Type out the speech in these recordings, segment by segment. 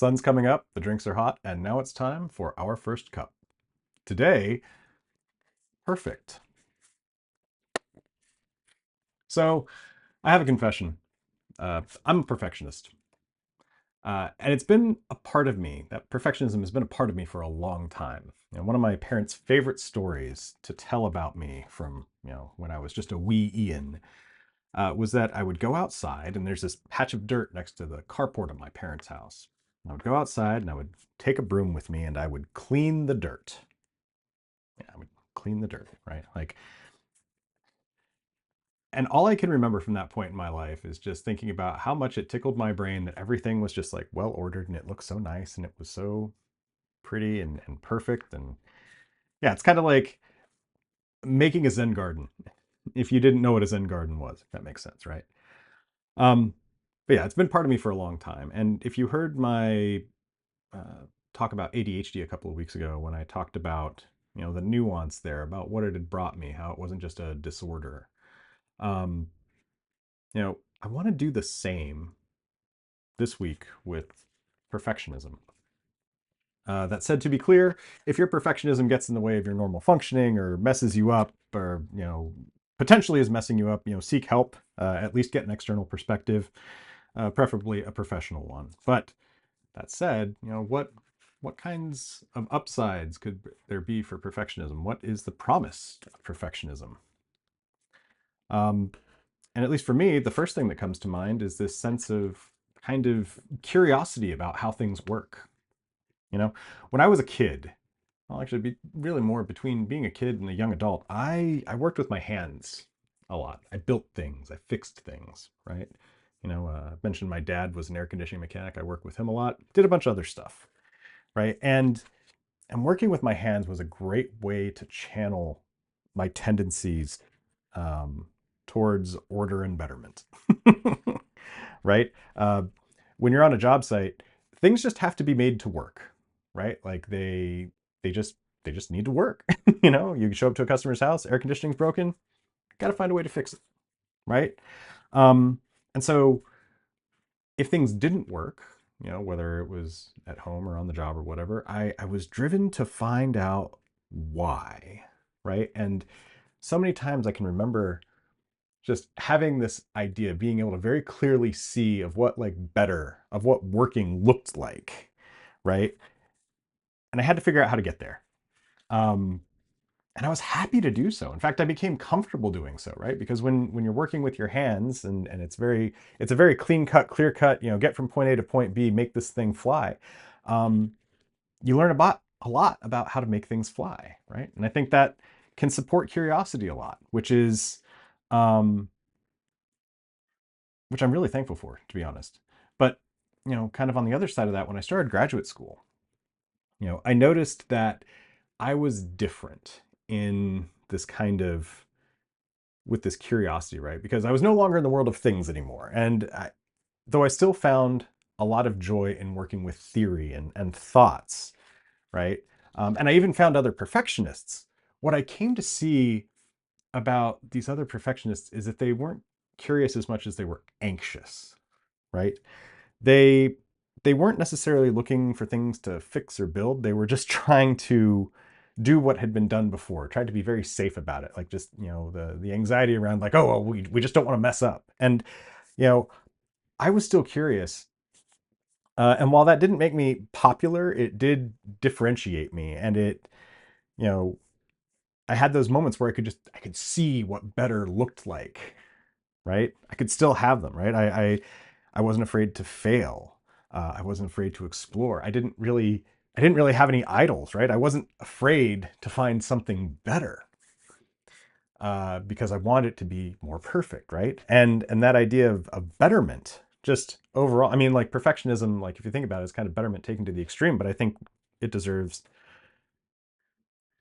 Sun's coming up, the drinks are hot, and now it's time for our first cup. Today, perfect. So, I have a confession. I'm a perfectionist. And it's been a part of me. That perfectionism has been a part of me for a long time. One of my parents' favorite stories to tell about me from, when I was just a wee Ian, was that I would go outside and there's this patch of dirt next to the carport of my parents' house. I would go outside and I would take a broom with me and I would clean the dirt. Yeah, I would clean the dirt, right? And all I can remember from that point in my life is just thinking about how much it tickled my brain that everything was just like well ordered and it looked so nice and it was so pretty and perfect. And yeah, it's kind of like making a Zen garden. If you didn't know what a Zen garden was, if that makes sense, right? Um, but yeah, it's been part of me for a long time. And if you heard my talk about ADHD a couple of weeks ago, when I talked about the nuance there about what it had brought me, how it wasn't just a disorder. Um, I want to do the same this week with perfectionism. That said, to be clear, if your perfectionism gets in the way of your normal functioning or messes you up or, potentially is messing you up, seek help, at least get an external perspective, preferably a professional one. But that said, what kinds of upsides could there be for perfectionism? What is the promise of perfectionism? Um, and at least for me, the first thing that comes to mind is this sense of kind of curiosity about how things work. When I was a kid, well, actually, be really more between being a kid and a young adult, I worked with my hands a lot. I built things, I fixed things, right? I mentioned my dad was an air conditioning mechanic. I worked with him a lot, did a bunch of other stuff, right? And working with my hands was a great way to channel my tendencies um, towards order and betterment, right? When you're on a job site, things just have to be made to work, right? Like they just they just need to work. You show up to a customer's house, air conditioning's broken, got to find a way to fix it, right? Um, and so if things didn't work, whether it was at home or on the job or whatever, I was driven to find out why, right? And so many times I can remember just having this idea, being able to very clearly see of what of what working looked like, right? And I had to figure out how to get there. Um, and I was happy to do so. In fact, I became comfortable doing so, right? Because when you're working with your hands and it's a very clean cut, clear cut, get from point A to point B, make this thing fly. Um, you learn about a lot about how to make things fly, right? And I think that can support curiosity a lot, um, which I'm really thankful for, to be honest. But kind of on the other side of that, when I started graduate school, I noticed that I was different in this kind of with this curiosity, right? Because I was no longer in the world of things anymore. Though I still found a lot of joy in working with theory and thoughts, right? And I even found other perfectionists. What I came to see about these other perfectionists is that they weren't curious as much as they were anxious, right? They they weren't necessarily looking for things to fix or build. They were just trying to do what had been done before, tried to be very safe about it. Like just, the anxiety around like, oh, well, we just don't want to mess up. And, you know, I was still curious. And while that didn't make me popular, it did differentiate me. And you know, I had those moments where I could see what better looked like, right? I could still have them, right? I wasn't afraid to fail. I wasn't afraid to explore. I didn't really have any idols, right? I wasn't afraid to find something better because I wanted it to be more perfect, right? And that idea of betterment, just overall. I mean, like perfectionism, like if you think about it, is kind of betterment taken to the extreme, but I think it deserves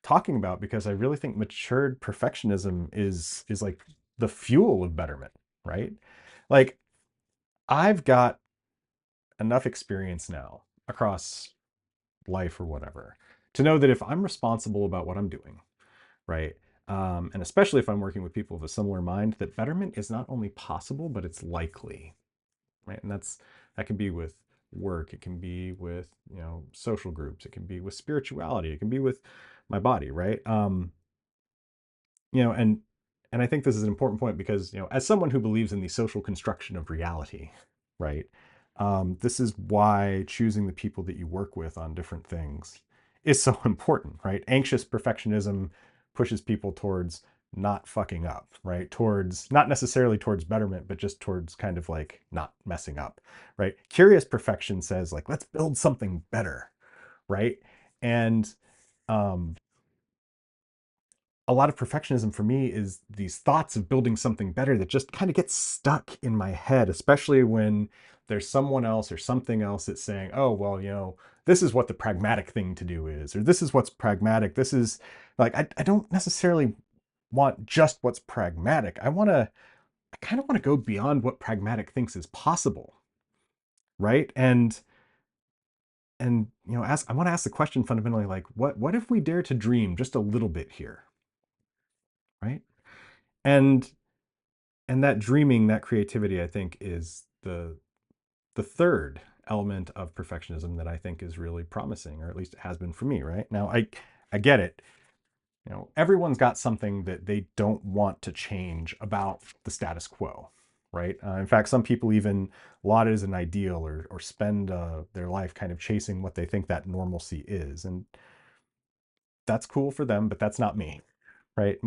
talking about because I really think matured perfectionism is like the fuel of betterment, right? Like I've got enough experience now across life or whatever to know that if I'm responsible about what I'm doing, right? And especially if I'm working with people of a similar mind, that betterment is not only possible, but it's likely, right? And that can be with work, it can be with, social groups, it can be with spirituality, it can be with my body, right? You know, and I think this is an important point because, as someone who believes in the social construction of reality, right? This is why choosing the people that you work with on different things is so important, right? Anxious perfectionism pushes people towards not fucking up, right? Towards not necessarily towards betterment, but just towards kind of like not messing up, right? Curious perfection says like, let's build something better, right? And um, a lot of perfectionism for me is these thoughts of building something better that just kind of get stuck in my head, especially when there's someone else or something else that's saying, oh, well, this is what the pragmatic thing to do is, or this is what's pragmatic. This is like, I don't necessarily want just what's pragmatic. I kind of want to go beyond what pragmatic thinks is possible. Right. And, I want to ask the question fundamentally, like, what if we dare to dream just a little bit here? Right. And that dreaming, that creativity, I think is the third element of perfectionism that I think is really promising, or at least it has been for me. Right now, I get it. Everyone's got something that they don't want to change about the status quo, right? In fact, some people even laud it as an ideal, or spend their life kind of chasing what they think that normalcy is, and that's cool for them, but that's not me, right?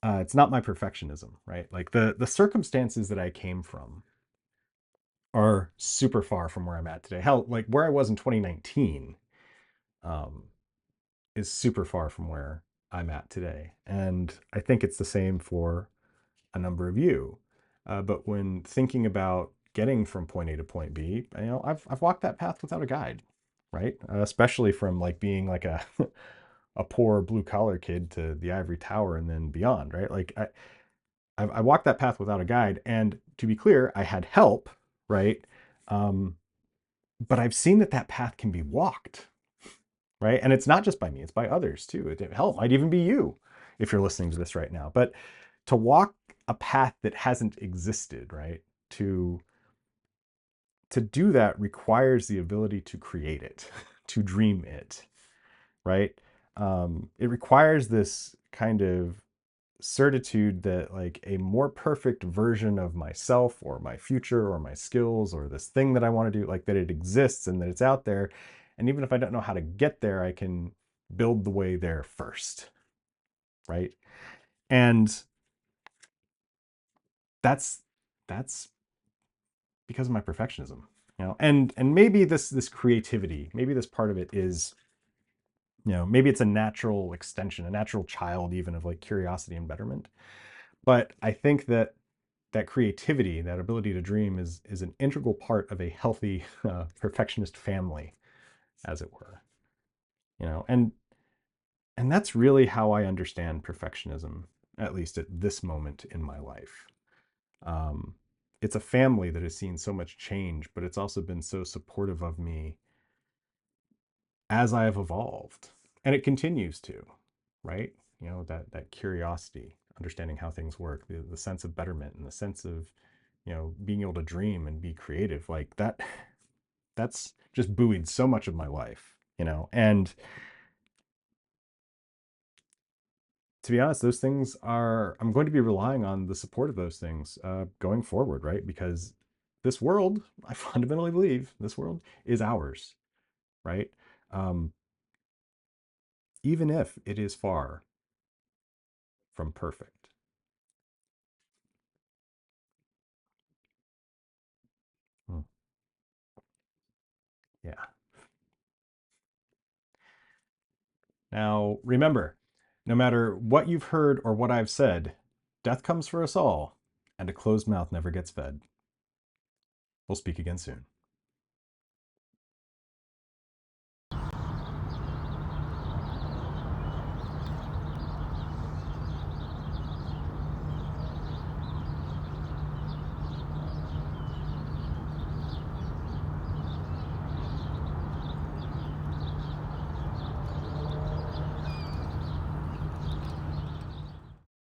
It's not my perfectionism, right? Like the circumstances that I came from are super far from where I'm at today. Hell, like where I was in 2019 um, is super far from where I'm at today. And I think it's the same for a number of you. But when thinking about getting from point A to point B, I've walked that path without a guide, right? Especially from like being like a a poor blue collar kid to the ivory tower and then beyond, right? Like I walked that path without a guide, and to be clear, I had help, right? Um, but I've seen that that path can be walked, right? And it's not just by me, it's by others too. Hell, it might even be you if you're listening to this right now. But to walk a path that hasn't existed, right? To do that requires the ability to create it, to dream it, right? It requires this kind of certitude that like a more perfect version of myself or my future or my skills or this thing that I want to do, like that it exists and that it's out there. And even if I don't know how to get there, I can build the way there first, right? And that's that's because of my perfectionism, and maybe this creativity, maybe this part of it is, maybe it's a natural extension, a natural child even of like curiosity and betterment. But I think that that creativity, that ability to dream is an integral part of a healthy perfectionist family, as it were. And that's really how I understand perfectionism, at least at this moment in my life. Um, it's a family that has seen so much change, but it's also been so supportive of me as I have evolved, and it continues to, right? That curiosity, understanding how things work, the sense of betterment, and the sense of being able to dream and be creative, like that's just buoyed so much of my life, and to be honest, those things are, I'm going to be relying on the support of those things going forward, right? Because this world, I fundamentally believe this world is ours, right? um, Even if it is far from perfect. Hmm. Yeah. Now, remember, no matter what you've heard or what I've said, death comes for us all, and a closed mouth never gets fed. We'll speak again soon.